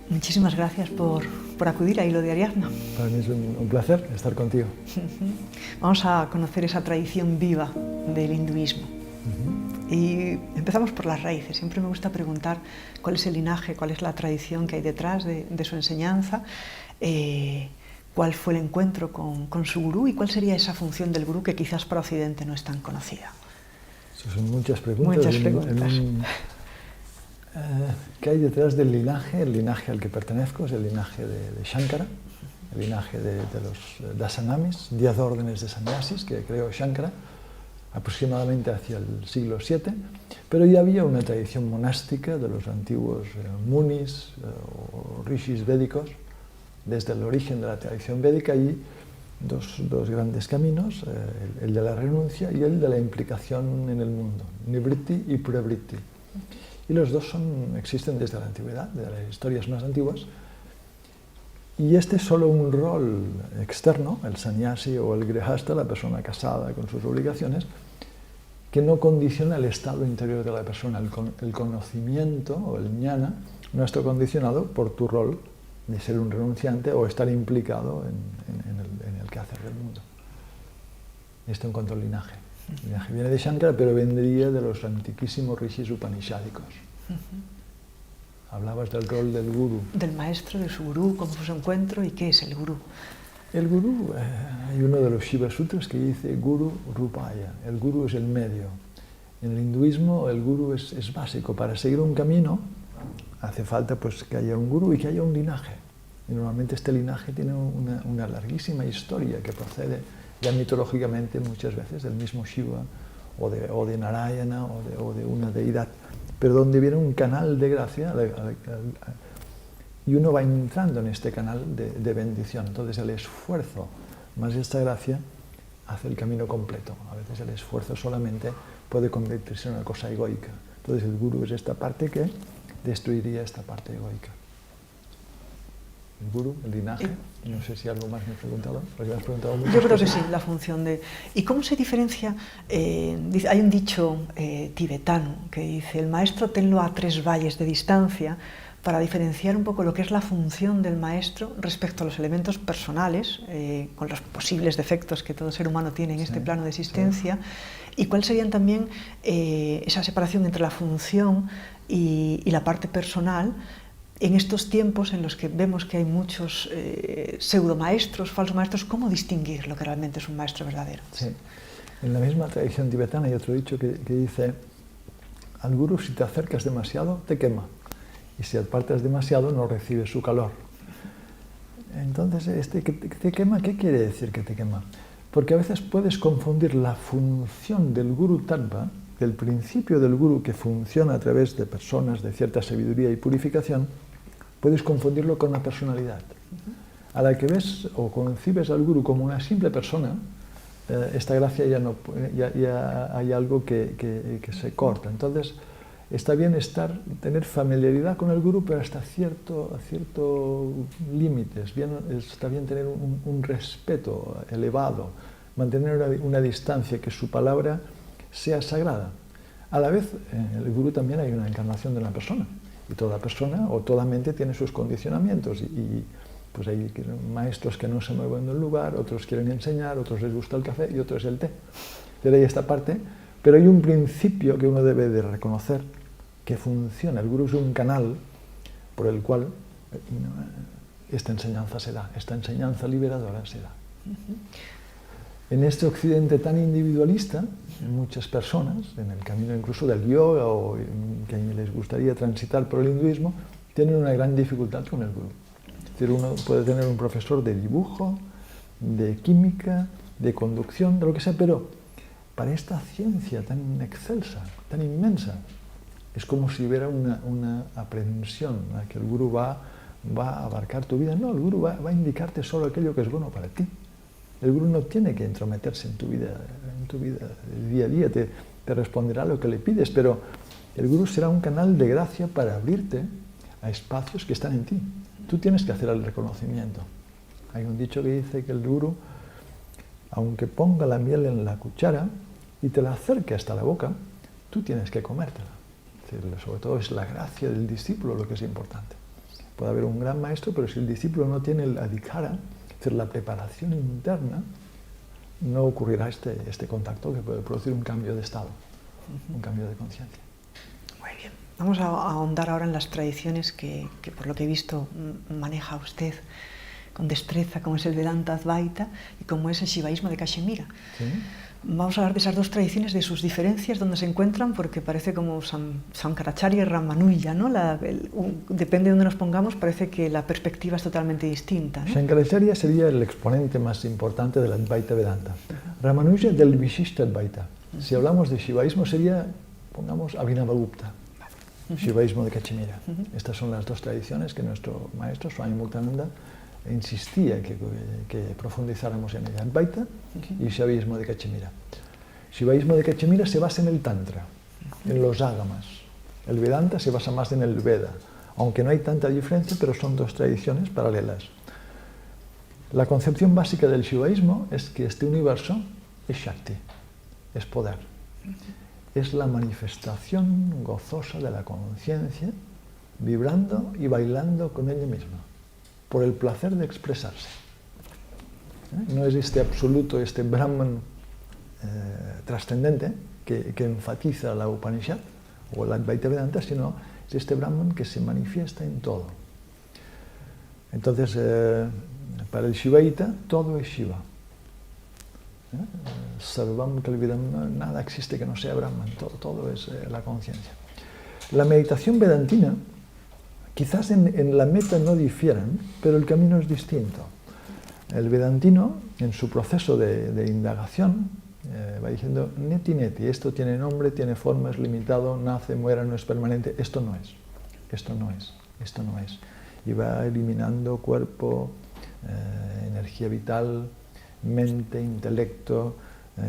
Muchísimas gracias por acudir a Hilo de Ariadna. Para mí es un placer estar contigo. Vamos a conocer esa tradición viva del hinduismo. Y empezamos por las raíces. Siempre me gusta preguntar cuál es el linaje, cuál es la tradición que hay detrás de su enseñanza, cuál fue el encuentro con su gurú y cuál sería esa función del gurú que quizás para Occidente no es tan conocida. Eso son muchas preguntas. Muchas preguntas. ¿Qué hay detrás del linaje? El linaje al que pertenezco es el linaje de Shankara, el linaje de los Dasanamis, 10 órdenes de sannyasis que creó Shankara aproximadamente hacia el siglo VII, pero ya había una tradición monástica de los antiguos munis o rishis védicos, desde el origen de la tradición védica, y dos grandes caminos, el de la renuncia y el de la implicación en el mundo, nivritti y pravritti. Y los dos existen desde la antigüedad, de las historias más antiguas, y este es solo un rol externo, el sannyasi o el grihasta, la persona casada con sus obligaciones, que no condiciona el estado interior de la persona. El conocimiento o el jnana no está condicionado por tu rol de ser un renunciante o estar implicado en el quehacer del mundo. Esto en cuanto al linaje. El linaje viene de Shankara, pero vendría de los antiquísimos rishis upanishádicos. Hablabas del rol del gurú. Del maestro, de su gurú, cómo fue su encuentro y qué es el gurú. El gurú, hay uno de los Shiva Sutras que dice Guru Rupaya, el gurú es el medio. En el hinduismo el gurú es básico. Para seguir un camino hace falta pues, que haya un gurú y que haya un linaje. Y normalmente este linaje tiene una larguísima historia que procede ya mitológicamente muchas veces del mismo Shiva o de Narayana o de una deidad, pero donde viene un canal de gracia y uno va entrando en este canal de bendición. Entonces el esfuerzo más esta gracia hace el camino completo. A veces el esfuerzo solamente puede convertirse en una cosa egoica. Entonces el gurú es esta parte que destruiría esta parte egoica. El gurú, el linaje, no sé si algo más me he preguntado, porque me has preguntado muchas Yo creo cosas. que sí, la función de... ¿Y cómo se diferencia? Hay un dicho tibetano que dice, el maestro tenlo a 3 valles de distancia, para diferenciar un poco lo que es la función del maestro respecto a los elementos personales, con los posibles defectos que todo ser humano tiene en este plano de existencia, y cuál serían también esa separación entre la función y la parte personal, en estos tiempos en los que vemos que hay muchos pseudomaestros, falsos maestros. ¿Cómo distinguir lo que realmente es un maestro verdadero? Sí. En la misma tradición tibetana hay otro dicho que dice, al gurú si te acercas demasiado te quema, y si apartas demasiado no recibes su calor. Entonces, que te quema, ¿qué quiere decir que te quema? Porque a veces puedes confundir la función del gurú tattva, del principio del gurú que funciona a través de personas de cierta sabiduría y purificación, puedes confundirlo con la personalidad. A la que ves o concibes al gurú como una simple persona, esta gracia ya hay algo que se corta. Entonces, está bien tener familiaridad con el gurú, pero hasta cierto límite. Está bien tener un respeto elevado, mantener una distancia, que su palabra sea sagrada. A la vez, en el gurú también hay una encarnación de una persona, y toda persona o toda mente tiene sus condicionamientos, y pues hay maestros que no se mueven del lugar, otros quieren enseñar, otros les gusta el café y otros el té. Pero hay esta parte, pero hay un principio que uno debe de reconocer que funciona. El gurú es un canal por el cual esta enseñanza se da, esta enseñanza liberadora se da. En este occidente tan individualista, muchas personas, en el camino incluso del yoga o que les gustaría transitar por el hinduismo, tienen una gran dificultad con el gurú. Es decir, uno puede tener un profesor de dibujo, de química, de conducción, de lo que sea, pero para esta ciencia tan excelsa, tan inmensa, es como si hubiera una aprehensión, a que el gurú va a abarcar tu vida. No, el gurú va a indicarte solo aquello que es bueno para ti. El gurú no tiene que entrometerse en tu vida día a día, te responderá lo que le pides, pero el gurú será un canal de gracia para abrirte a espacios que están en ti. Tú tienes que hacer el reconocimiento. Hay un dicho que dice que el gurú, aunque ponga la miel en la cuchara y te la acerque hasta la boca, tú tienes que comértela. Es decir, sobre todo es la gracia del discípulo lo que es importante. Puede haber un gran maestro, pero si el discípulo no tiene el adhikara, es decir, la preparación interna, no ocurrirá este contacto que puede producir un cambio de estado, un cambio de conciencia. Muy bien. Vamos a ahondar ahora en las tradiciones que por lo que he visto maneja usted con destreza, como es el Vedanta Advaita y como es el Shivaísmo de Cachemira. ¿Sí? Vamos a hablar de esas dos tradiciones, de sus diferencias, donde se encuentran, porque parece como Sankaracharya y Ramanuja, ¿no? Depende de donde nos pongamos, parece que la perspectiva es totalmente distinta, ¿no? Sankaracharya sería el exponente más importante del Advaita Vedanta. Ramanuja del Vishishta Advaita. Si hablamos de Shivaísmo sería, pongamos, Abhinavagupta, Shivaísmo de Cachemira. Estas son las dos tradiciones que nuestro maestro Swami Muktananda insistía que profundizáramos en ella, Advaita y Shivaísmo de Cachemira. Shivaísmo de Cachemira se basa en el Tantra, en los ágamas. El Vedanta se basa más en el Veda, aunque no hay tanta diferencia, pero son dos tradiciones paralelas. La concepción básica del Shivaísmo es que este universo es Shakti, es poder. Es la manifestación gozosa de la conciencia, vibrando y bailando con ella misma, por el placer de expresarse. No es este absoluto, este Brahman trascendente que enfatiza la Upanishad o el Advaita Vedanta, sino es este Brahman que se manifiesta en todo. Entonces, para el Shivaita, todo es Shiva. Sarvam Kalvidam, nada existe que no sea Brahman, todo es la conciencia. La meditación vedantina, quizás en la meta no difieran, pero el camino es distinto. El vedantino, en su proceso de indagación, va diciendo, neti neti, esto tiene nombre, tiene forma, es limitado, nace, muere, no es permanente, esto no es, esto no es, esto no es. Y va eliminando cuerpo, energía vital, mente, intelecto,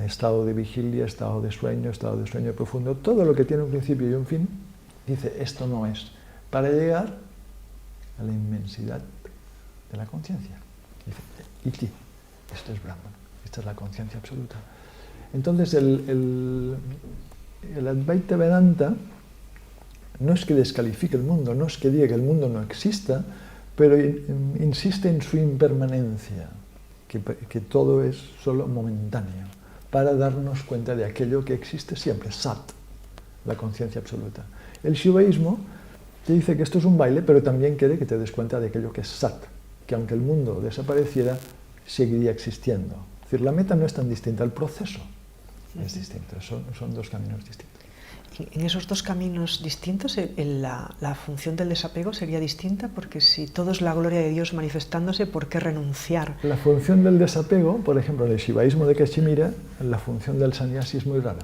estado de vigilia, estado de sueño profundo, todo lo que tiene un principio y un fin, dice, esto no es, para llegar a la inmensidad de la conciencia. Dice, Iti, esto es Brahman, esta es la conciencia absoluta. Entonces, el Advaita Vedanta no es que descalifique el mundo, no es que diga que el mundo no exista, pero insiste en su impermanencia, que todo es solo momentáneo, para darnos cuenta de aquello que existe siempre, Sat, la conciencia absoluta. El Shivaísmo te dice que esto es un baile, pero también quiere que te des cuenta de aquello que es Sat, que aunque el mundo desapareciera, seguiría existiendo. Es decir, la meta no es tan distinta, el proceso es distinto, son dos caminos distintos. En esos dos caminos distintos, la función del desapego sería distinta, porque si todo es la gloria de Dios manifestándose, ¿por qué renunciar? La función del desapego, por ejemplo, en el Shivaísmo de Cachemira, la función del sannyasi es muy rara.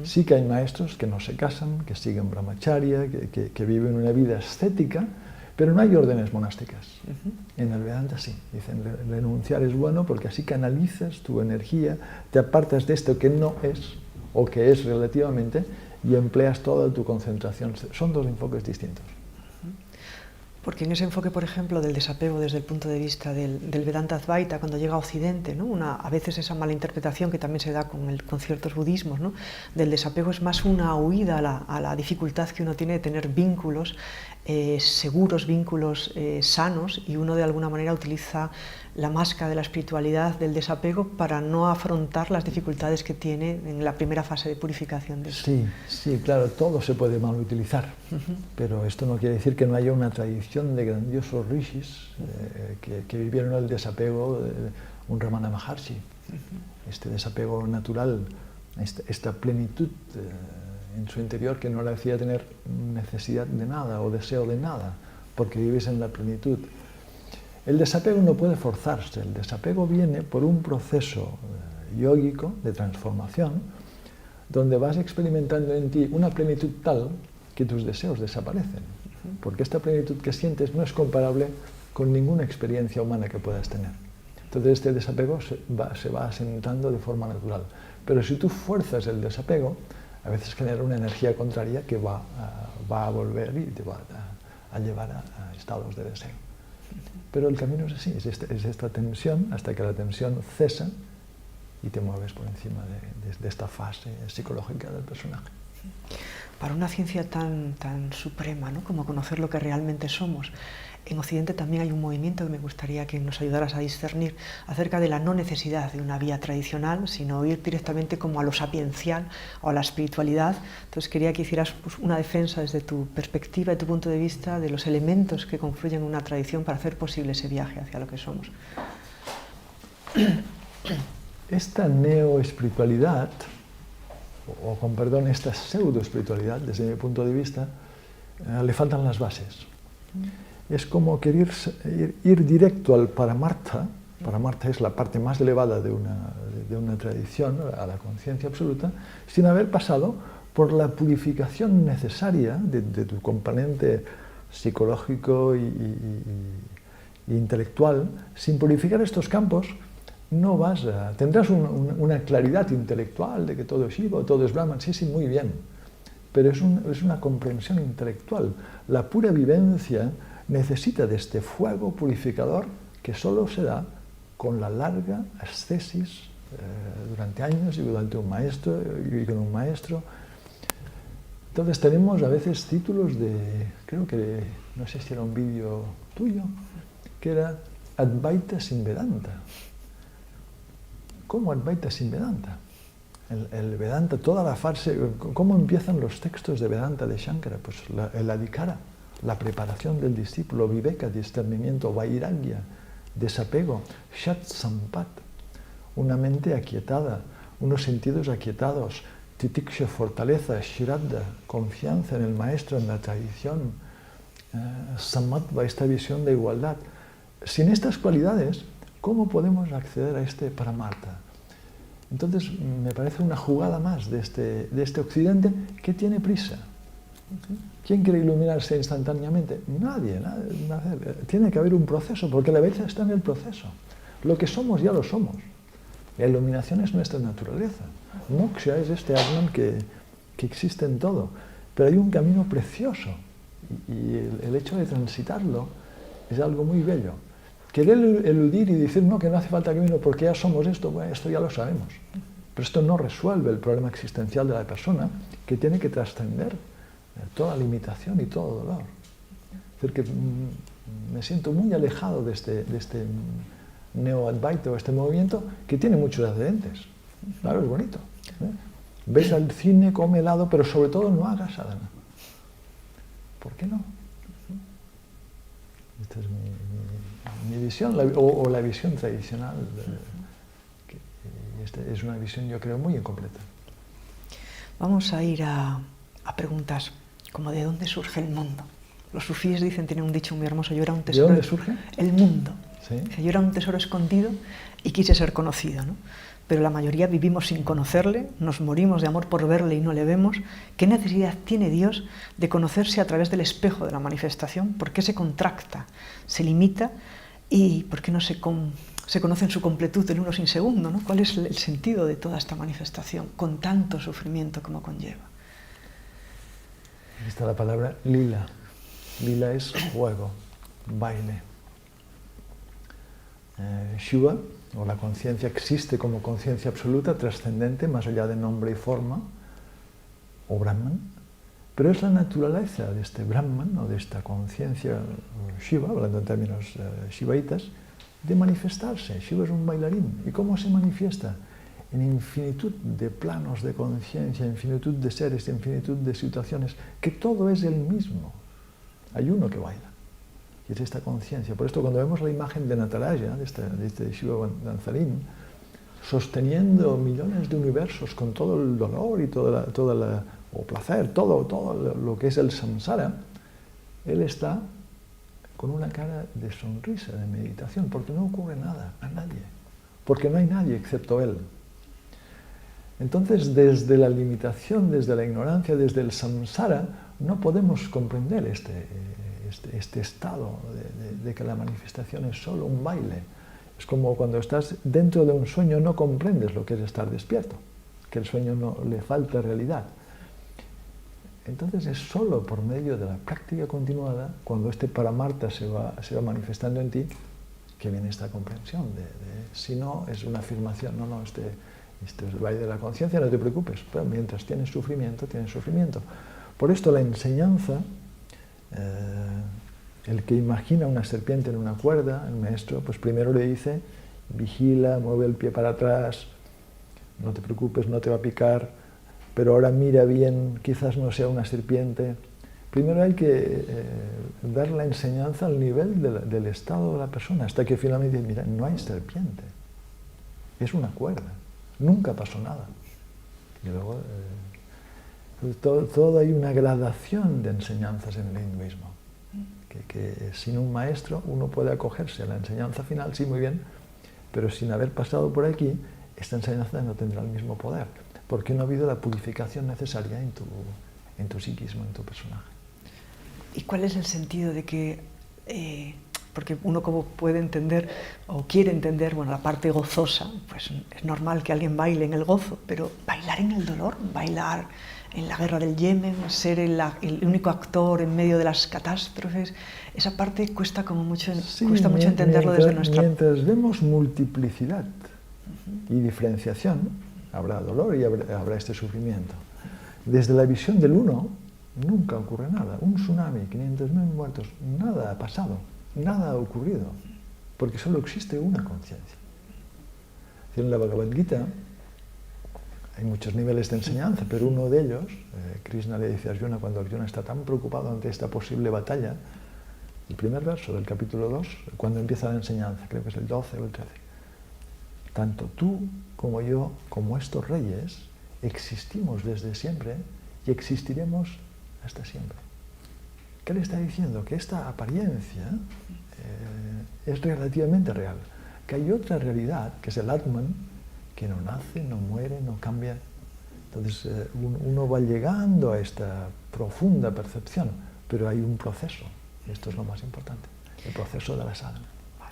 Sí que hay maestros que no se casan, que siguen brahmacharya, que viven una vida ascética, pero no hay órdenes monásticas. En el Vedanta sí, dicen, renunciar es bueno porque así canalizas tu energía, te apartas de esto que no es, o que es relativamente, y empleas toda tu concentración. Son dos enfoques distintos. Porque en ese enfoque, por ejemplo, del desapego desde el punto de vista del Vedanta Advaita, cuando llega a Occidente, ¿no? A veces esa mala interpretación que también se da con ciertos budismos, ¿no? Del desapego es más una huida a la dificultad que uno tiene de tener vínculos seguros, vínculos sanos, y uno de alguna manera utiliza la máscara de la espiritualidad del desapego para no afrontar las dificultades que tiene en la primera fase de purificación de eso. Sí, claro, todo se puede mal utilizar, pero esto no quiere decir que no haya una tradición de grandiosos rishis que vivieron el desapego, un Ramana Maharshi, este desapego natural, esta plenitud en su interior que no le hacía tener necesidad de nada o deseo de nada, porque vives en la plenitud. El desapego no puede forzarse, el desapego viene por un proceso yógico de transformación, donde vas experimentando en ti una plenitud tal que tus deseos desaparecen, porque esta plenitud que sientes no es comparable con ninguna experiencia humana que puedas tener. Entonces este desapego se va asentando de forma natural. Pero si tú fuerzas el desapego, a veces genera una energía contraria que va a volver y te va a llevar a estados de deseo. Pero el camino es así, es esta tensión, hasta que la tensión cesa y te mueves por encima de esta fase psicológica del personaje. Para una ciencia tan suprema, ¿no?, como conocer lo que realmente somos, en Occidente también hay un movimiento que me gustaría que nos ayudaras a discernir acerca de la no necesidad de una vía tradicional, sino ir directamente como a lo sapiencial o a la espiritualidad. Entonces quería que hicieras pues, una defensa desde tu perspectiva y tu punto de vista de los elementos que confluyen en una tradición para hacer posible ese viaje hacia lo que somos. Esta neoespiritualidad, o con perdón, esta pseudoespiritualidad, desde mi punto de vista, le faltan las bases. Es como querer ir directo al Paramartha. Paramartha es la parte más elevada de una tradición, a la conciencia absoluta, sin haber pasado por la purificación necesaria de tu componente psicológico e intelectual. Sin purificar estos campos, no tendrás una claridad intelectual de que todo es Shiva, todo es Brahman, sí, muy bien, pero es una comprensión intelectual. La pura vivencia necesita de este fuego purificador que solo se da con la larga ascesis durante años y durante un maestro y con un maestro. Entonces tenemos a veces títulos creo que, no sé si era un vídeo tuyo, que era Advaita sin Vedanta. ¿Cómo Advaita sin Vedanta? El Vedanta, toda la farsa, ¿cómo empiezan los textos de Vedanta de Shankara? Pues el adhikara, la preparación del discípulo, viveka, discernimiento, vairagya, desapego, shat sampat, una mente aquietada, unos sentidos aquietados, titiksha, fortaleza, shraddha, confianza en el maestro, en la tradición, samatva, esta visión de igualdad. Sin estas cualidades, ¿cómo podemos acceder a este Paramartha? Entonces, me parece una jugada más de este Occidente que tiene prisa. ¿Quién quiere iluminarse instantáneamente? Nadie. Tiene que haber un proceso, porque la belleza está en el proceso. Lo que somos ya lo somos. La iluminación es nuestra naturaleza. Moksha es este Atman que existe en todo. Pero hay un camino precioso y el hecho de transitarlo es algo muy bello. Querer eludir y decir no, que no hace falta camino porque ya somos esto, bueno, esto ya lo sabemos. Pero esto no resuelve el problema existencial de la persona, que tiene que trascender toda limitación y todo dolor. Es decir, que me siento muy alejado de este neo-advaita, este movimiento que tiene muchos adherentes. Claro, es bonito. Ves al cine, come helado, pero sobre todo no hagas sadhana. ¿Por qué no? Esta es mi visión, o la visión tradicional. Esta es una visión, yo creo, muy incompleta. Vamos a ir a preguntas como ¿de dónde surge el mundo? Los sufíes dicen, tienen un dicho muy hermoso, yo era un tesoro... ¿De dónde surge? El mundo. ¿Sí? Yo era un tesoro escondido y quise ser conocido, ¿no? Pero la mayoría vivimos sin conocerle, nos morimos de amor por verle y no le vemos. ¿Qué necesidad tiene Dios de conocerse a través del espejo de la manifestación? ¿Por qué se contracta, se limita y por qué no se conoce en su completud el uno sin segundo, ¿no? ¿Cuál es el sentido de toda esta manifestación con tanto sufrimiento como conlleva? Aquí está la palabra lila. Lila es juego, baile. Shiva, o la conciencia, existe como conciencia absoluta, trascendente, más allá de nombre y forma, o Brahman, pero es la naturaleza de este Brahman, o de esta conciencia Shiva, hablando en términos shivaitas, de manifestarse. Shiva es un bailarín. ¿Y cómo se manifiesta? En infinitud de planos de conciencia, infinitud de seres, infinitud de situaciones, que todo es el mismo. Hay uno que baila. Y es esta conciencia. Por esto, cuando vemos la imagen de Nataraja, de este Shiva danzarín, sosteniendo millones de universos con todo el dolor y o placer, todo lo que es el samsara, él está con una cara de sonrisa, de meditación, porque no ocurre nada a nadie, porque no hay nadie excepto él. Entonces, desde la limitación, desde la ignorancia, desde el samsara, no podemos comprender este estado de que la manifestación es solo un baile. Es como cuando estás dentro de un sueño, no comprendes lo que es estar despierto, que el sueño no le falta realidad. Entonces es solo por medio de la práctica continuada, cuando este Paramartha se va manifestando en ti, que viene esta comprensión. Si no, es una afirmación, Este es el valle de la conciencia, no te preocupes, pero mientras tienes sufrimiento, tienes sufrimiento. Por esto la enseñanza, el que imagina una serpiente en una cuerda, el maestro, pues primero le dice, vigila, mueve el pie para atrás, no te preocupes, no te va a picar, pero ahora mira bien, quizás no sea una serpiente. Primero hay que dar la enseñanza al nivel del estado de la persona, hasta que finalmente dice, mira, no hay serpiente, es una cuerda, nunca pasó nada. Y luego, todo hay una gradación de enseñanzas en el hinduismo, que sin un maestro uno puede acogerse a la enseñanza final, sí, muy bien, pero sin haber pasado por aquí, esta enseñanza no tendrá el mismo poder, porque no ha habido la purificación necesaria en tu psiquismo, en tu personaje. ¿Y cuál es el sentido de que, porque uno como puede entender o quiere entender, bueno, la parte gozosa, pues es normal que alguien baile en el gozo, pero bailar en el dolor, bailar en la guerra del Yemen, ser el único actor en medio de las catástrofes, esa parte cuesta como mucho, sí, cuesta mucho entenderlo desde nuestra... Mientras vemos multiplicidad y diferenciación, habrá dolor y habrá este sufrimiento. Desde la visión del uno, nunca ocurre nada. Un tsunami, 500.000 muertos, nada ha pasado, nada ha ocurrido, porque solo existe una conciencia. En la Bhagavad Gita hay muchos niveles de enseñanza, pero uno de ellos, Krishna le dice a Arjuna, cuando Arjuna está tan preocupado ante esta posible batalla, el primer verso del capítulo 2, cuando empieza la enseñanza, creo que es el 12 o el 13, tanto tú como yo, como estos reyes, existimos desde siempre y existiremos hasta siempre. ¿Qué le está diciendo? Que esta apariencia es relativamente real, que hay otra realidad, que es el Atman, que no nace, no muere, no cambia. Entonces uno va llegando a esta profunda percepción, pero hay un proceso, y esto es lo más importante, el proceso de la sadhana.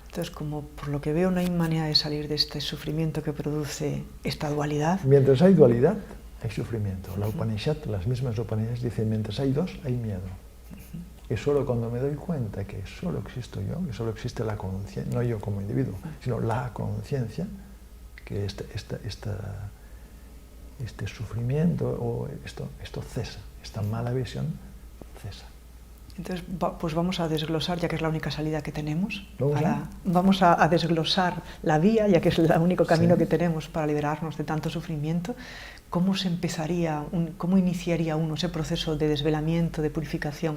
Entonces, como por lo que veo, no hay manera de salir de este sufrimiento que produce esta dualidad. Mientras hay dualidad, hay sufrimiento. La Upanishad, las mismas Upanishads dicen, mientras hay dos, hay miedo. Y solo cuando me doy cuenta que solo existo yo, que solo existe la conciencia, no yo como individuo, sino la conciencia, que este sufrimiento o esto cesa, esta mala visión cesa. Entonces, pues vamos a desglosar, ya que es la única salida que tenemos. Vamos a desglosar la vía, ya que es el único camino sí. que tenemos para liberarnos de tanto sufrimiento. ¿Cómo cómo iniciaría uno ese proceso de desvelamiento, de purificación?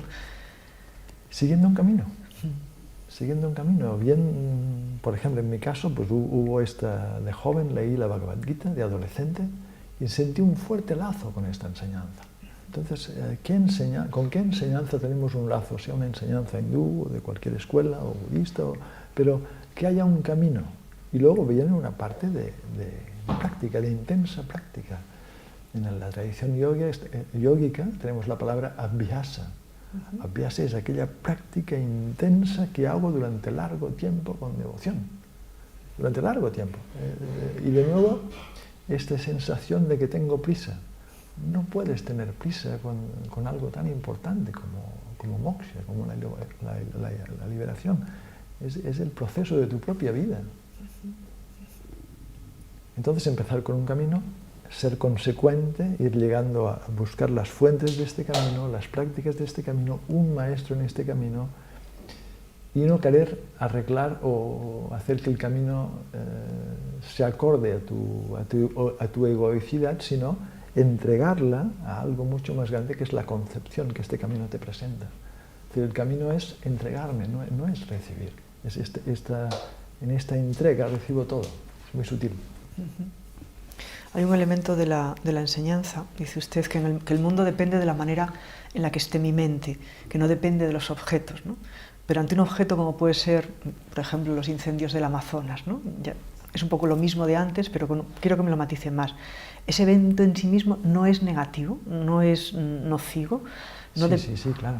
Siguiendo un camino. Siguiendo un camino. Bien, por ejemplo, en mi caso, pues hubo de joven leí la Bhagavad Gita, de adolescente, y sentí un fuerte lazo con esta enseñanza. Entonces, ¿con qué enseñanza tenemos un lazo? Sea una enseñanza hindú, o de cualquier escuela, o budista, pero que haya un camino. Y luego viene una parte de práctica, de intensa práctica. En la tradición yógica tenemos la palabra abhyasa. Abhyasa es aquella práctica intensa que hago durante largo tiempo con devoción. Durante largo tiempo. Y de nuevo, esta sensación de que tengo prisa. No puedes tener prisa con algo tan importante como moksha, como la liberación. Es el proceso de tu propia vida. Entonces empezar con un camino, ser consecuente, ir llegando a buscar las fuentes de este camino, las prácticas de este camino, un maestro en este camino, y no querer arreglar o hacer que el camino se acorde a tu egoicidad, sino entregarla a algo mucho más grande, que es la concepción que este camino te presenta. Es decir, el camino es entregarme, no es recibir. En esta entrega recibo todo. Es muy sutil. Hay un elemento de la enseñanza, dice usted, que el mundo depende de la manera en la que esté mi mente, que no depende de los objetos, ¿no? Pero ante un objeto como puede ser, por ejemplo, los incendios del Amazonas, ¿no? Es un poco lo mismo de antes, pero quiero que me lo matice más. Ese evento en sí mismo no es negativo, no es nocivo. Sí, claro.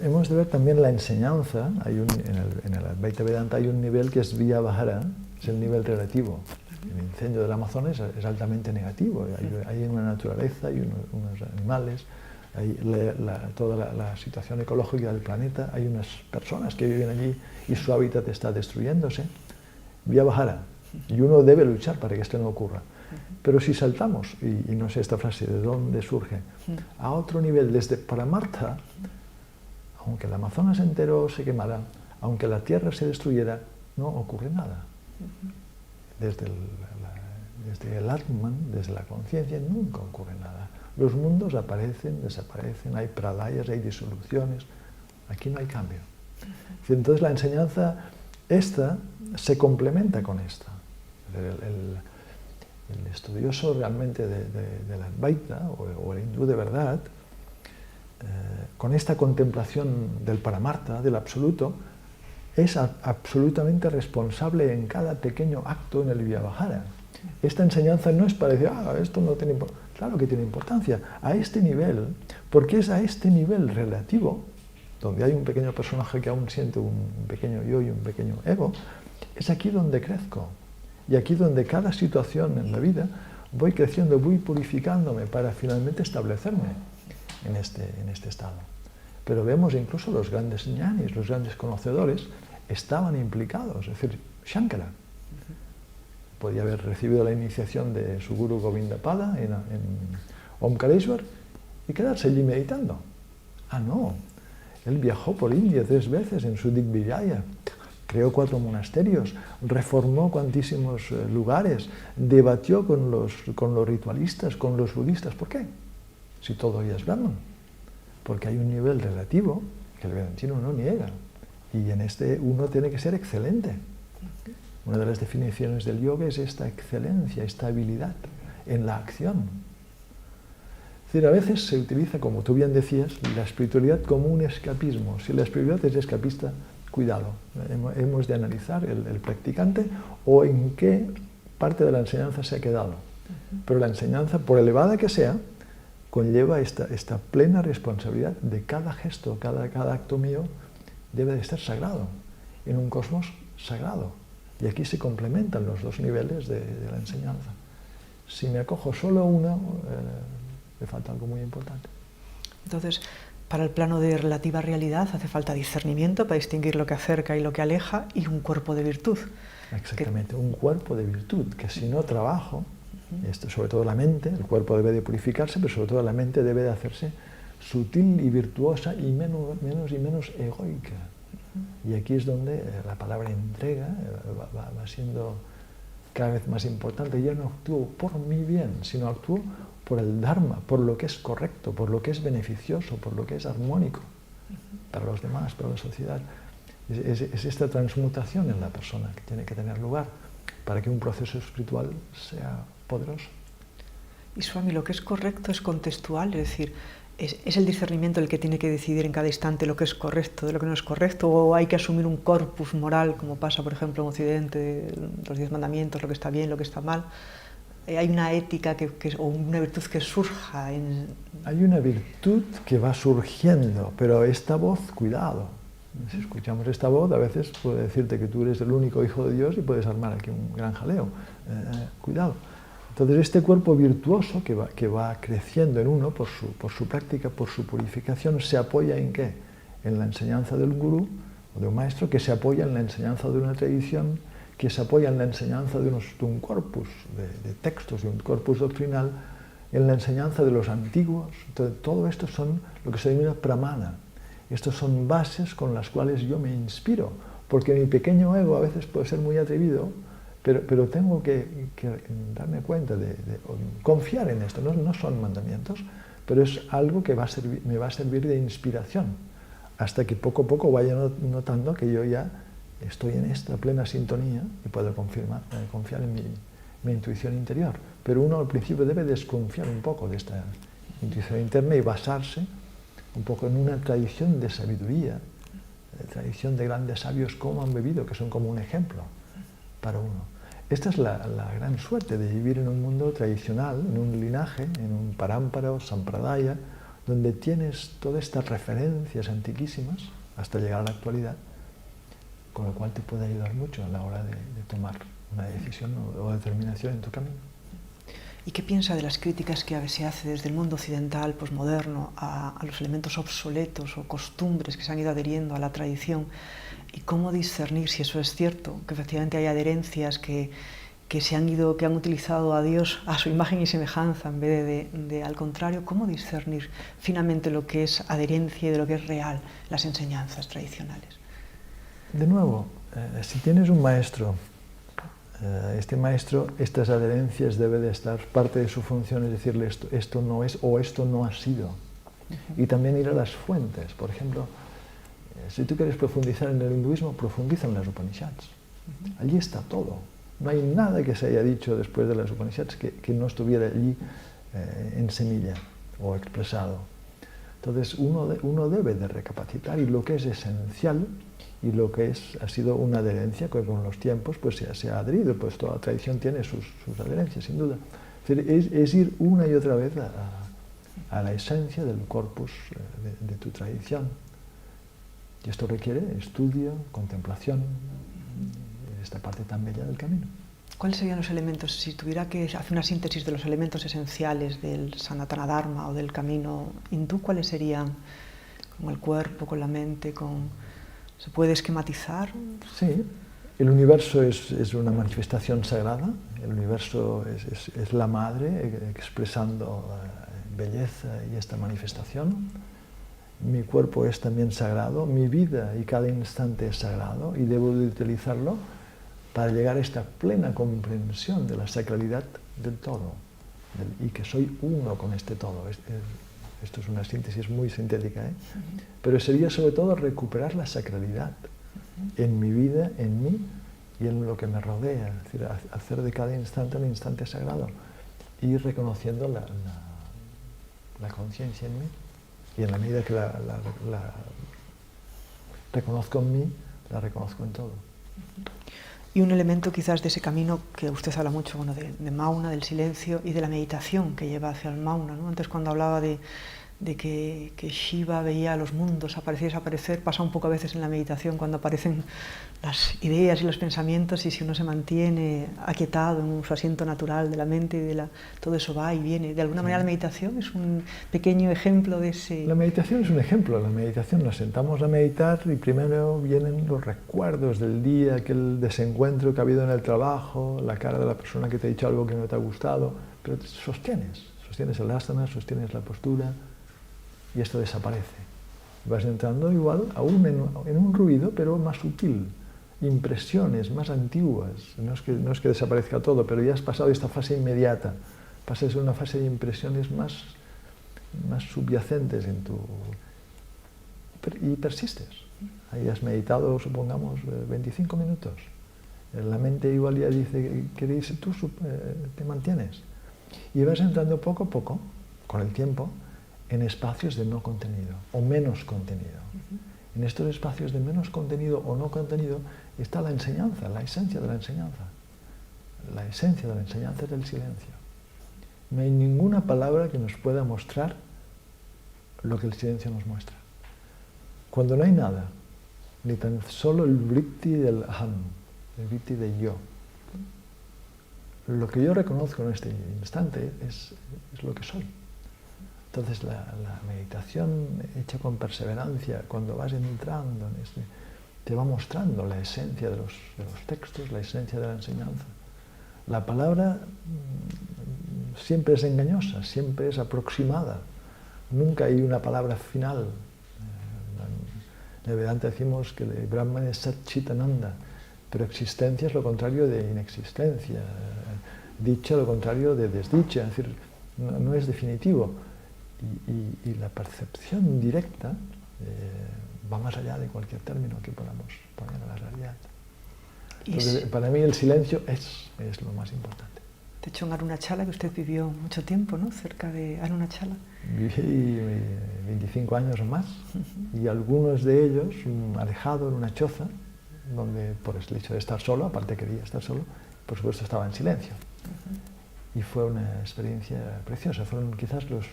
Hemos de ver también la enseñanza. En el Advaita Vedanta hay un nivel que es Vyavahara, es el nivel relativo. El incendio del Amazonas es altamente negativo. Hay una naturaleza, hay unos animales, hay toda la situación ecológica del planeta, hay unas personas que viven allí y su hábitat está destruyéndose. Vyavahara. Y uno debe luchar para que esto no ocurra. Pero si saltamos, y no sé esta frase de dónde surge, a otro nivel, desde Paramartha, aunque el Amazonas entero se quemara, aunque la tierra se destruyera, no ocurre nada. Desde el Atman, desde la conciencia, nunca ocurre nada. Los mundos aparecen, desaparecen, hay pralayas, hay disoluciones. Aquí no hay cambio. Entonces la enseñanza esta se complementa con esta. El estudioso realmente del Advaita o el hindú de verdad, con esta contemplación del Paramartha, del absoluto, es absolutamente responsable en cada pequeño acto en el Vyavahara. Esta enseñanza no es para decir, esto no tiene importancia. Claro que tiene importancia, a este nivel, porque es a este nivel relativo, donde hay un pequeño personaje que aún siente un pequeño yo y un pequeño ego, es aquí donde crezco. Y aquí donde cada situación en la vida voy creciendo, voy purificándome para finalmente establecerme en este estado. Pero vemos incluso los grandes ñanis, los grandes conocedores, estaban implicados. Es decir, Shankara podía haber recibido la iniciación de su guru Govindapada en Omkareshwar y quedarse allí meditando. No, él viajó por India 3 veces en su Digvijaya, creó 4 monasterios, reformó cuantísimos lugares, debatió con los ritualistas, con los budistas. ¿Por qué? Si todo ya es Brahman. Porque hay un nivel relativo que el vedantino no niega. Y en este uno tiene que ser excelente. Una de las definiciones del yoga es esta excelencia, esta habilidad en la acción. Es decir, a veces se utiliza, como tú bien decías, la espiritualidad como un escapismo. Si la espiritualidad es escapista, cuidado. Hemos de analizar el practicante o en qué parte de la enseñanza se ha quedado. Pero la enseñanza, por elevada que sea, conlleva esta plena responsabilidad de cada gesto, cada acto mío debe de estar sagrado, en un cosmos sagrado. Y aquí se complementan los 2 niveles de la enseñanza. Si me acojo solo a uno, me falta algo muy importante. Entonces, para el plano de relativa realidad hace falta discernimiento para distinguir lo que acerca y lo que aleja, y un cuerpo de virtud. Exactamente, un cuerpo de virtud, que si no trabajo, sobre todo la mente, el cuerpo debe de purificarse, pero sobre todo la mente debe de hacerse sutil y virtuosa y menos egoica. Y aquí es donde la palabra entrega va siendo cada vez más importante. Ya no actúo por mi bien, sino actúo por el Dharma, por lo que es correcto, por lo que es beneficioso, por lo que es armónico para los demás, para la sociedad. Es esta transmutación en la persona que tiene que tener lugar para que un proceso espiritual sea poderoso. Y Swami, lo que es correcto es contextual, es decir, ¿es el discernimiento el que tiene que decidir en cada instante lo que es correcto de lo que no es correcto? ¿O hay que asumir un corpus moral, como pasa, por ejemplo, en Occidente, los 10 mandamientos, lo que está bien, lo que está mal? ¿Hay una ética o una virtud que surja? Hay una virtud que va surgiendo, pero esta voz, cuidado. Si escuchamos esta voz, a veces puede decirte que tú eres el único hijo de Dios y puedes armar aquí un gran jaleo. Cuidado. Entonces este cuerpo virtuoso que va creciendo en uno por su práctica, por su purificación, ¿se apoya en qué? En la enseñanza del gurú o de un maestro, que se apoya en la enseñanza de una tradición, que se apoya en la enseñanza de un corpus de textos, de un corpus doctrinal, en la enseñanza de los antiguos. Entonces, todo esto son lo que se denomina pramana. Estas son bases con las cuales yo me inspiro, porque mi pequeño ego a veces puede ser muy atrevido, pero tengo que darme cuenta de confiar en esto. No son mandamientos, pero es algo que me va a servir de inspiración, hasta que poco a poco vaya notando que yo ya estoy en esta plena sintonía y puedo confiar en mi intuición interior. Pero uno al principio debe desconfiar un poco de esta intuición interna y basarse un poco en una tradición de sabiduría, tradición de grandes sabios como han bebido, que son como un ejemplo para uno. Esta es la gran suerte de vivir en un mundo tradicional, en un linaje, en un parampara o sampradaya, donde tienes todas estas referencias antiquísimas hasta llegar a la actualidad, con lo cual te puede ayudar mucho a la hora de tomar una decisión o determinación en tu camino. ¿Y qué piensa de las críticas que se hace desde el mundo occidental, posmoderno, a los elementos obsoletos o costumbres que se han ido adheriendo a la tradición? ¿Y cómo discernir si eso es cierto, que efectivamente hay adherencias que que han utilizado a Dios a su imagen y semejanza en vez de al contrario, ¿cómo discernir finamente lo que es adherencia y de lo que es real las enseñanzas tradicionales? De nuevo, si tienes un maestro, este maestro, estas adherencias debe de estar, parte de su función es decirle esto no es o esto no ha sido. Y también ir a las fuentes. Por ejemplo, si tú quieres profundizar en el hinduismo, profundiza en las Upanishads. Allí está todo. No hay nada que se haya dicho después de las Upanishads que no estuviera allí en semilla o expresado. Entonces uno debe de recapacitar y lo que es esencial y lo que ha sido una adherencia que con los tiempos pues se ha adherido, pues toda tradición tiene sus adherencias, sin duda. Es ir una y otra vez a la esencia del corpus de tu tradición. Y esto requiere estudio, contemplación, esta parte tan bella del camino. ¿Cuáles serían los elementos, si tuviera que hacer una síntesis de los elementos esenciales del Sanatana Dharma o del camino hindú, cuáles serían? ¿Con el cuerpo, con la mente, ¿se puede esquematizar? Sí, el universo es una manifestación sagrada, el universo es la madre expresando belleza y esta manifestación. Mi cuerpo es también sagrado, mi vida y cada instante es sagrado y debo de utilizarlo para llegar a esta plena comprensión de la sacralidad del todo y que soy uno con este todo. Esto es una síntesis muy sintética, pero sería sobre todo recuperar la sacralidad en mi vida, en mí y en lo que me rodea, es decir, hacer de cada instante un instante sagrado y reconociendo la conciencia en mí. Y en la medida que la reconozco en mí, la reconozco en todo. Y un elemento quizás de ese camino que usted habla mucho, bueno, de Mauna, del silencio y de la meditación que lleva hacia el Mauna, ¿no? Antes cuando hablaba de que Shiva veía los mundos aparecer y desaparecer, pasa un poco a veces en la meditación cuando aparecen las ideas y los pensamientos y si uno se mantiene aquietado en su asiento natural de la mente y todo eso va y viene. De alguna manera la meditación es un pequeño ejemplo de ese... La meditación es un ejemplo. La meditación, nos sentamos a meditar y primero vienen los recuerdos del día, aquel desencuentro que ha habido en el trabajo, la cara de la persona que te ha dicho algo que no te ha gustado, pero sostienes el asana, sostienes la postura y esto desaparece. Vas entrando igual aún en un ruido, pero más sutil, impresiones más antiguas. No es que desaparezca todo, pero ya has pasado esta fase inmediata, pasas a una fase de impresiones más subyacentes y persistes. Ahí has meditado, supongamos, 25 minutos. La mente igual ya dice que tú te mantienes. Y vas entrando poco a poco, con el tiempo, en espacios de no contenido o menos contenido. En estos espacios de menos contenido o no contenido está la enseñanza, la esencia de la enseñanza. La esencia de la enseñanza es el silencio. No hay ninguna palabra que nos pueda mostrar lo que el silencio nos muestra. Cuando no hay nada, ni tan solo el vritti del aham, el vritti del yo, lo que yo reconozco en este instante es lo que soy. Entonces la meditación hecha con perseverancia, cuando vas entrando te va mostrando la esencia de los textos, la esencia de la enseñanza. La palabra siempre es engañosa, siempre es aproximada. Nunca hay una palabra final. En el Vedanta decimos que el Brahman es Sat Chit Ananda, pero existencia es lo contrario de inexistencia, dicha lo contrario de desdicha, es decir, no es definitivo. Y la percepción directa va más allá de cualquier término que podamos poner a la realidad. Entonces, para mí el silencio es lo más importante. De hecho, en Arunachala, que usted vivió mucho tiempo, ¿no?, cerca de Arunachala. Viví 25 años o más, y algunos de ellos alejado en una choza, donde por el hecho de estar solo, aparte quería estar solo, por supuesto estaba en silencio. Y fue una experiencia preciosa, fueron quizás los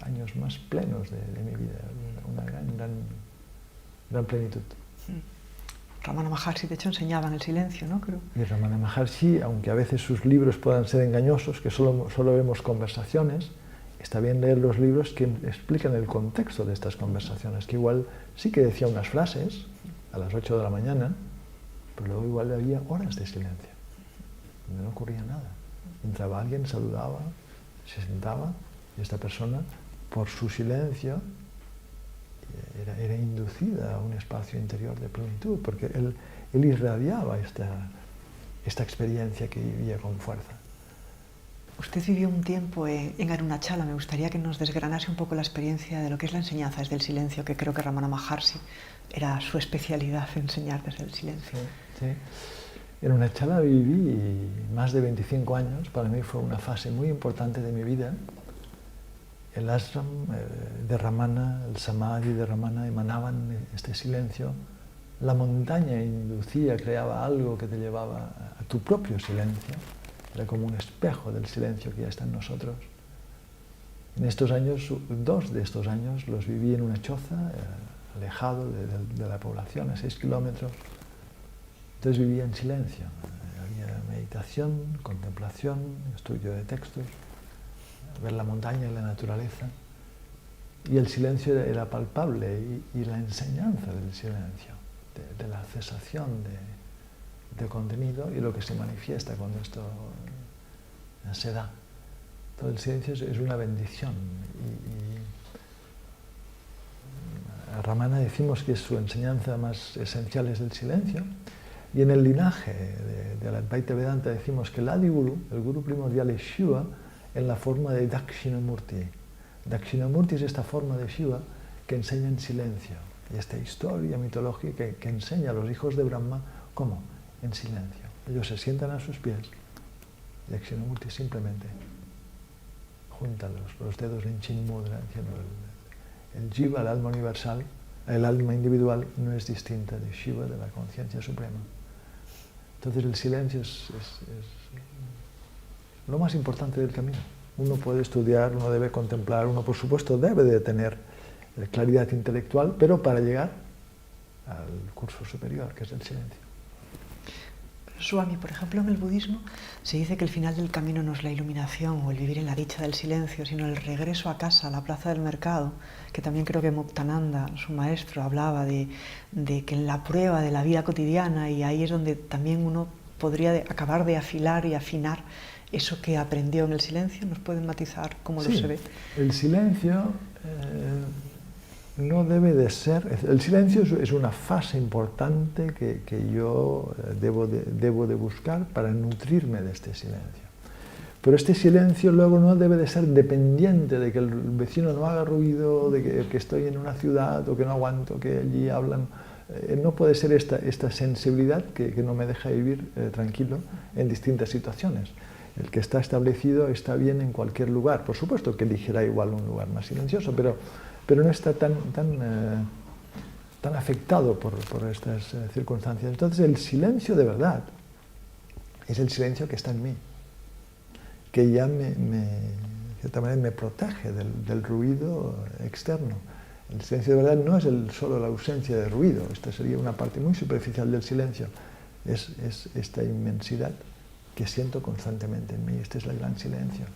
años más plenos de mi vida, una gran plenitud. Ramana Maharshi, de hecho, enseñaba en el silencio, ¿no? Creo. Y Ramana Maharshi, aunque a veces sus libros puedan ser engañosos, que solo vemos conversaciones, está bien leer los libros que explican el contexto de estas conversaciones, que igual sí que decía unas frases a las 8 de la mañana, pero luego igual había horas de silencio. donde no ocurría nada. Entraba alguien, saludaba, se sentaba, y esta persona, por su silencio, era inducida a un espacio interior de plenitud, porque él irradiaba esta experiencia que vivía con fuerza. Usted vivió un tiempo en Arunachala. Me gustaría que nos desgranase un poco la experiencia de lo que es la enseñanza desde el silencio, que creo que Ramana Maharshi era su especialidad, enseñar desde el silencio. Sí, sí. En Arunachala viví más de 25 años. Para mí fue una fase muy importante de mi vida. El ashram de Ramana, el samadhi de Ramana emanaban este silencio. La montaña inducía, creaba algo que te llevaba a tu propio silencio. Era como un espejo del silencio que ya está en nosotros. En estos años, 2 de estos años, los viví en una choza, alejado de la población, a 6 kilómetros. Entonces vivía en silencio. Había meditación, contemplación, estudio de textos, ver la montaña y la naturaleza. Y el silencio era palpable, y la enseñanza del silencio, de la cesación de contenido y lo que se manifiesta cuando esto se da. Todo el silencio es una bendición. A Ramana decimos que su enseñanza más esencial es el silencio, y en el linaje de la Advaita Vedanta decimos que el Adi-Guru, el Guru primordial, es Shiva en la forma de Dakshinamurti. Dakshinamurti es esta forma de Shiva que enseña en silencio, y esta historia mitológica que enseña a los hijos de Brahma cómo, en silencio. Ellos se sientan a sus pies y Dakshinamurti simplemente junta los dedos en Chinmudra, diciendo el Jiva, el alma universal, el alma individual, no es distinta de Shiva, de la conciencia suprema. Entonces el silencio es lo más importante del camino. Uno puede estudiar, uno debe contemplar, uno por supuesto debe de tener claridad intelectual, pero para llegar al curso superior, que es el silencio. Swami, por ejemplo, en el budismo se dice que el final del camino no es la iluminación o el vivir en la dicha del silencio, sino el regreso a casa, a la plaza del mercado, que también creo que Muktananda, su maestro, hablaba de que en la prueba de la vida cotidiana, y ahí es donde también uno podría acabar de afilar y afinar eso que aprendió en el silencio. ¿Nos pueden matizar cómo lo se ve? El silencio no debe de ser... El silencio es una fase importante que yo debo de buscar para nutrirme de este silencio. Pero este silencio luego no debe de ser dependiente de que el vecino no haga ruido, de que estoy en una ciudad o que no aguanto, que allí hablan. No puede ser esta sensibilidad que no me deja vivir tranquilo en distintas situaciones. El que está establecido está bien en cualquier lugar. Por supuesto que elegirá igual un lugar más silencioso, pero no está tan afectado por estas circunstancias. Entonces el silencio de verdad es el silencio que está en mí, que ya de cierta manera me protege del ruido externo. El silencio de verdad no es solo la ausencia de ruido, esta sería una parte muy superficial del silencio, es esta inmensidad que siento constantemente en mí. Este es el gran silencio.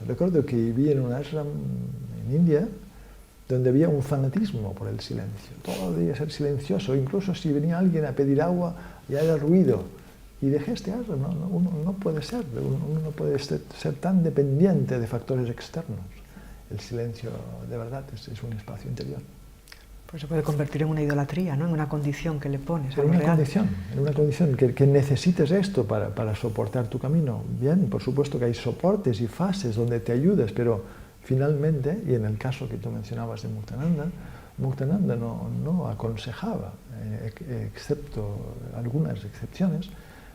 Recuerdo que viví en un ashram en India donde había un fanatismo por el silencio. Todo debía ser silencioso, incluso si venía alguien a pedir agua, ya era ruido. Y dejé este ashram. Uno no puede ser, uno no puede ser tan dependiente de factores externos. El silencio de verdad es un espacio interior. Pues se puede convertir en una idolatría, ¿no? En una condición que le pones a lo real. En una condición que necesites esto para soportar tu camino. Bien, por supuesto que hay soportes y fases donde te ayudas, pero finalmente, y en el caso que tú mencionabas de Muktananda no aconsejaba, excepto algunas excepciones,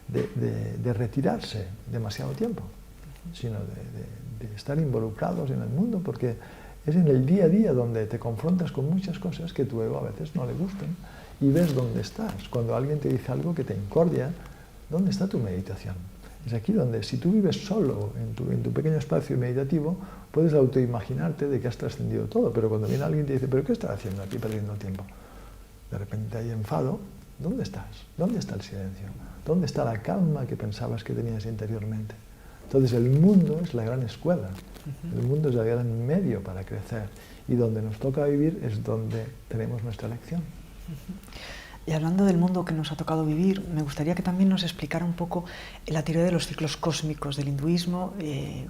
de retirarse demasiado tiempo, sino de estar involucrados en el mundo, porque es en el día a día donde te confrontas con muchas cosas que tu ego a veces no le gustan y ves dónde estás. Cuando alguien te dice algo que te incordia, ¿dónde está tu meditación? Es aquí donde, si tú vives solo en tu pequeño espacio meditativo, puedes autoimaginarte de que has trascendido todo, pero cuando viene alguien y te dice, ¿pero qué estás haciendo aquí perdiendo el tiempo? De repente hay enfado. ¿Dónde estás? ¿Dónde está el silencio? ¿Dónde está la calma que pensabas que tenías interiormente? Entonces el mundo es la gran escuela, el mundo es el gran medio para crecer, y donde nos toca vivir es donde tenemos nuestra lección. Y hablando del mundo que nos ha tocado vivir, me gustaría que también nos explicara un poco la teoría de los ciclos cósmicos del hinduismo,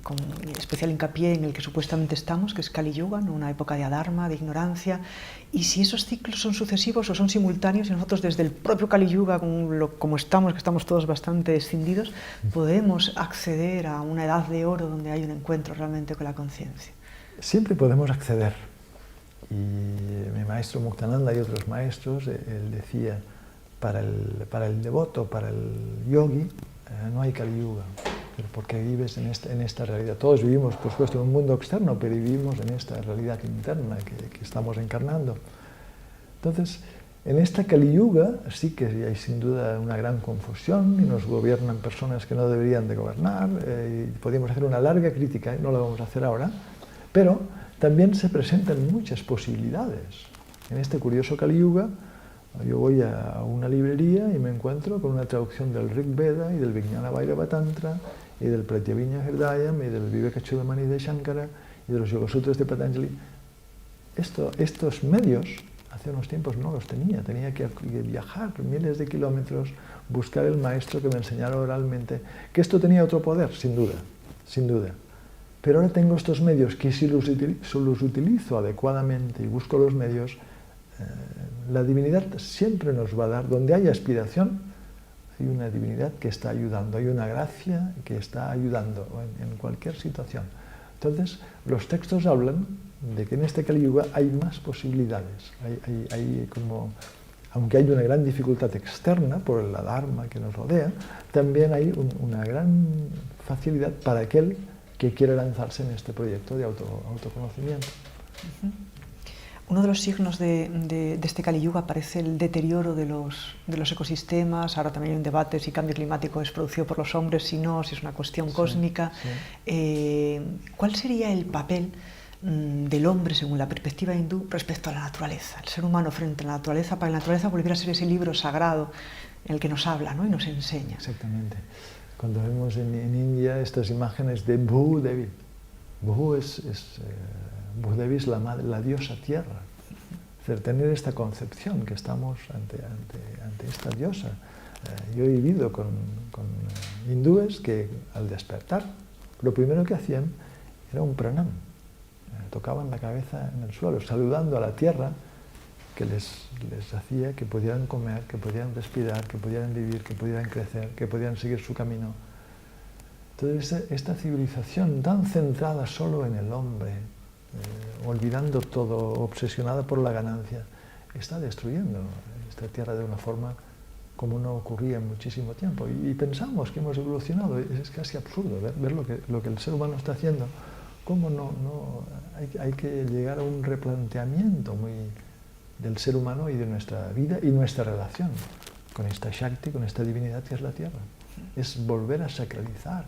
con especial hincapié en el que supuestamente estamos, que es Kali Yuga, ¿no? Una época de adharma, de ignorancia, y si esos ciclos son sucesivos o son simultáneos, y nosotros desde el propio Kali Yuga, como estamos, que estamos todos bastante escindidos, podemos acceder a una edad de oro donde hay un encuentro realmente con la conciencia. Siempre podemos acceder. Y mi maestro Muktananda y otros maestros, él decía, para el devoto, para el yogi, no hay Kali Yuga, pero porque vives en esta realidad. Todos vivimos, por supuesto, en un mundo externo, pero vivimos en esta realidad interna que estamos encarnando. Entonces, en esta Kali Yuga sí que hay sin duda una gran confusión y nos gobiernan personas que no deberían de gobernar. Y podríamos hacer una larga crítica, no lo vamos a hacer ahora, pero también se presentan muchas posibilidades. En este curioso Kali Yuga, yo voy a una librería y me encuentro con una traducción del Rig Veda y del Vijnana Vairava Tantra y del Pratyavinya Hridayam y del Vivekachudamani de Shankara y de los Yogasutras de Patanjali. Estos medios, hace unos tiempos no los tenía que viajar miles de kilómetros, buscar el maestro que me enseñara oralmente, que esto tenía otro poder, sin duda, sin duda. Pero ahora tengo estos medios que si los utilizo adecuadamente y busco los medios, la divinidad siempre nos va a dar, donde haya aspiración, hay una divinidad que está ayudando, hay una gracia que está ayudando en cualquier situación. Entonces, los textos hablan de que en este Kali Yuga hay más posibilidades, aunque hay una gran dificultad externa por la dharma que nos rodea, también hay una gran facilidad para aquel que quiere lanzarse en este proyecto de autoconocimiento. Uno de los signos de este Kali Yuga parece el deterioro de los ecosistemas. Ahora también hay un debate si el cambio climático es producido por los hombres, si no, si es una cuestión cósmica. Sí. ¿Cuál sería el papel del hombre, según la perspectiva hindú, respecto a la naturaleza? El ser humano frente a la naturaleza, para la naturaleza volviera a ser ese libro sagrado en el que nos habla, ¿no? Y nos enseña. Exactamente. Cuando vemos en India estas imágenes de Bhu Devi, Bhu Devi es la diosa tierra. Es decir, tener esta concepción que estamos ante esta diosa. Yo he vivido con hindúes que al despertar lo primero que hacían era un pranam. Tocaban la cabeza en el suelo, saludando a la tierra que les hacía que pudieran comer, que pudieran respirar, que pudieran vivir, que pudieran crecer, que pudieran seguir su camino. Entonces, esta civilización tan centrada solo en el hombre, olvidando todo, obsesionada por la ganancia, está destruyendo esta tierra de una forma como no ocurría en muchísimo tiempo. Y pensamos que hemos evolucionado, es casi absurdo ver lo que el ser humano está haciendo. ¿Cómo hay que llegar a un replanteamiento del ser humano y de nuestra vida y nuestra relación con esta Shakti, con esta divinidad que es la tierra? Es volver a sacralizar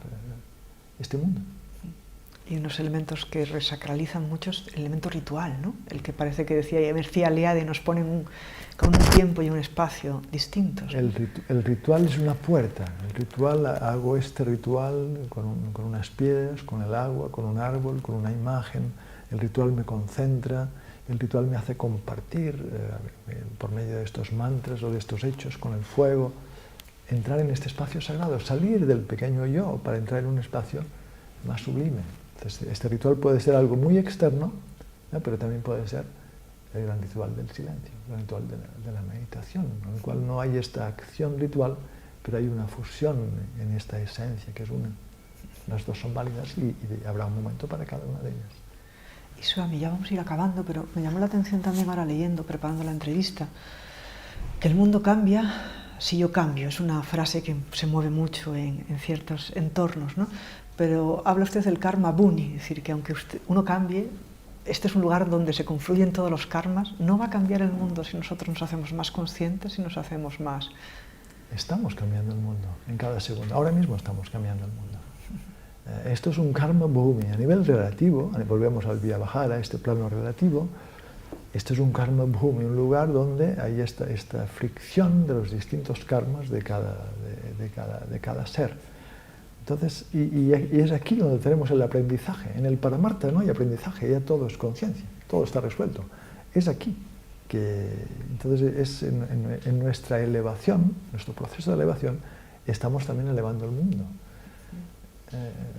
este mundo. Y unos elementos que resacralizan mucho es el elemento ritual, ¿no? El que parece que decía Mircea Eliade, nos ponen con un tiempo y un espacio distintos. El ritual es una puerta. El ritual, hago este ritual con unas piedras, con el agua, con un árbol, con una imagen. El ritual me concentra, el ritual me hace compartir por medio de estos mantras o de estos hechos con el fuego, entrar en este espacio sagrado, salir del pequeño yo para entrar en un espacio más sublime. Entonces, este ritual puede ser algo muy externo, ¿no? Pero también puede ser el gran ritual del silencio, el gran ritual de la meditación, en el cual no hay esta acción ritual, pero hay una fusión en esta esencia que es una. Las dos son válidas y habrá un momento para cada una de ellas. Y Swami, ya vamos a ir acabando, pero me llamó la atención también ahora leyendo, preparando la entrevista, que el mundo cambia si yo cambio. Es una frase que se mueve mucho en ciertos entornos, ¿no? Pero habla usted del karma bhuni, es decir, que aunque uno cambie, este es un lugar donde se confluyen todos los karmas. No va a cambiar el mundo si nosotros nos hacemos más conscientes, si nos hacemos más... Estamos cambiando el mundo en cada segundo. Ahora mismo estamos cambiando el mundo. Esto es un karma bhumi. A nivel relativo, volvemos al Vyavahara, a este plano relativo, esto es un karma bhumi, un lugar donde hay esta fricción de los distintos karmas de cada ser. Entonces, y es aquí donde tenemos el aprendizaje. En el Paramarta no hay aprendizaje, ya todo es conciencia, todo está resuelto. Es aquí. Entonces es en nuestra elevación, nuestro proceso de elevación, estamos también elevando el mundo.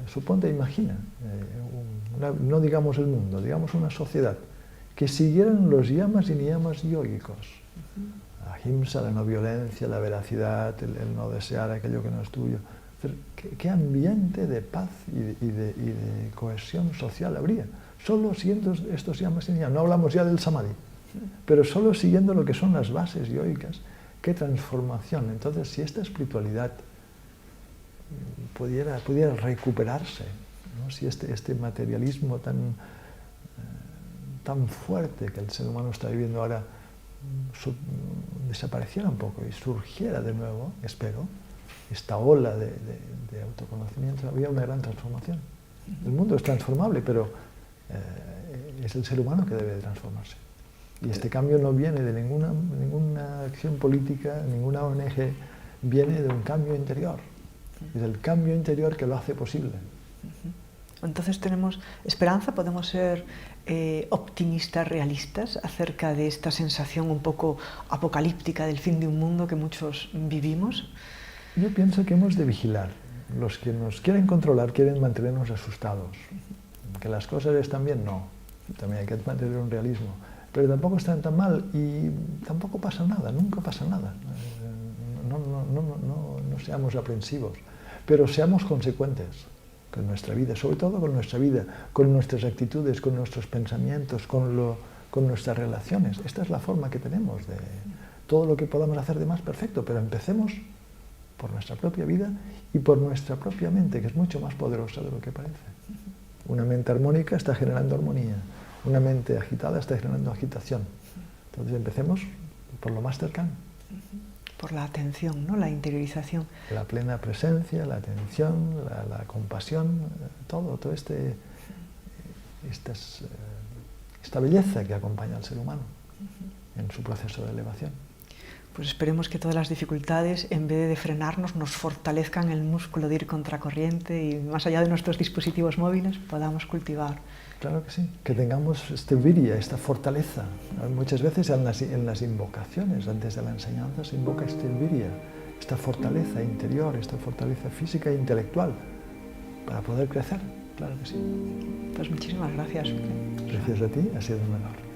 Suponte, imagina, no digamos el mundo, digamos una sociedad que siguieran los yamas y niyamas yógicos. La ahimsa, la no violencia, la veracidad, el no desear aquello que no es tuyo. ¿Qué ambiente de paz y de cohesión social habría? Solo siguiendo estos yamas y niyamas. No hablamos ya del samadhi, pero solo siguiendo lo que son las bases yógicas. ¡Qué transformación! Entonces, si esta espiritualidad pudiera recuperarse, ¿no? Si este materialismo tan fuerte que el ser humano está viviendo ahora desapareciera un poco y surgiera de nuevo, espero, esta ola de autoconocimiento, había una gran transformación. El mundo es transformable, pero es el ser humano que debe de transformarse. Y este cambio no viene de ninguna acción política, ninguna ONG, viene de un cambio interior. Es el cambio interior que lo hace posible. Entonces tenemos esperanza, podemos ser optimistas, realistas acerca de esta sensación un poco apocalíptica del fin de un mundo que muchos vivimos. Yo pienso que hemos de vigilar. Los que nos quieren controlar quieren mantenernos asustados. Que las cosas están bien, no. También hay que mantener un realismo. Pero tampoco están tan mal y tampoco pasa nada, nunca pasa nada. No seamos aprensivos, pero seamos consecuentes con nuestra vida, sobre todo con nuestra vida, con nuestras actitudes, con nuestros pensamientos, con nuestras relaciones. Esta es la forma que tenemos de todo lo que podamos hacer de más perfecto, pero empecemos por nuestra propia vida y por nuestra propia mente, que es mucho más poderosa de lo que parece. Una mente armónica está generando armonía, una mente agitada está generando agitación. Entonces empecemos por lo más cercano. Por la atención, ¿no? La interiorización. La plena presencia, la atención, la compasión, toda esta belleza que acompaña al ser humano en su proceso de elevación. Pues esperemos que todas las dificultades, en vez de frenarnos, nos fortalezcan el músculo de ir contracorriente y más allá de nuestros dispositivos móviles podamos cultivar. Claro que sí, que tengamos este virya, esta fortaleza. Muchas veces en las invocaciones, antes de la enseñanza, se invoca este virya, esta fortaleza interior, esta fortaleza física e intelectual, para poder crecer. Claro que sí. Pues muchísimas gracias. Gracias a ti, ha sido un honor.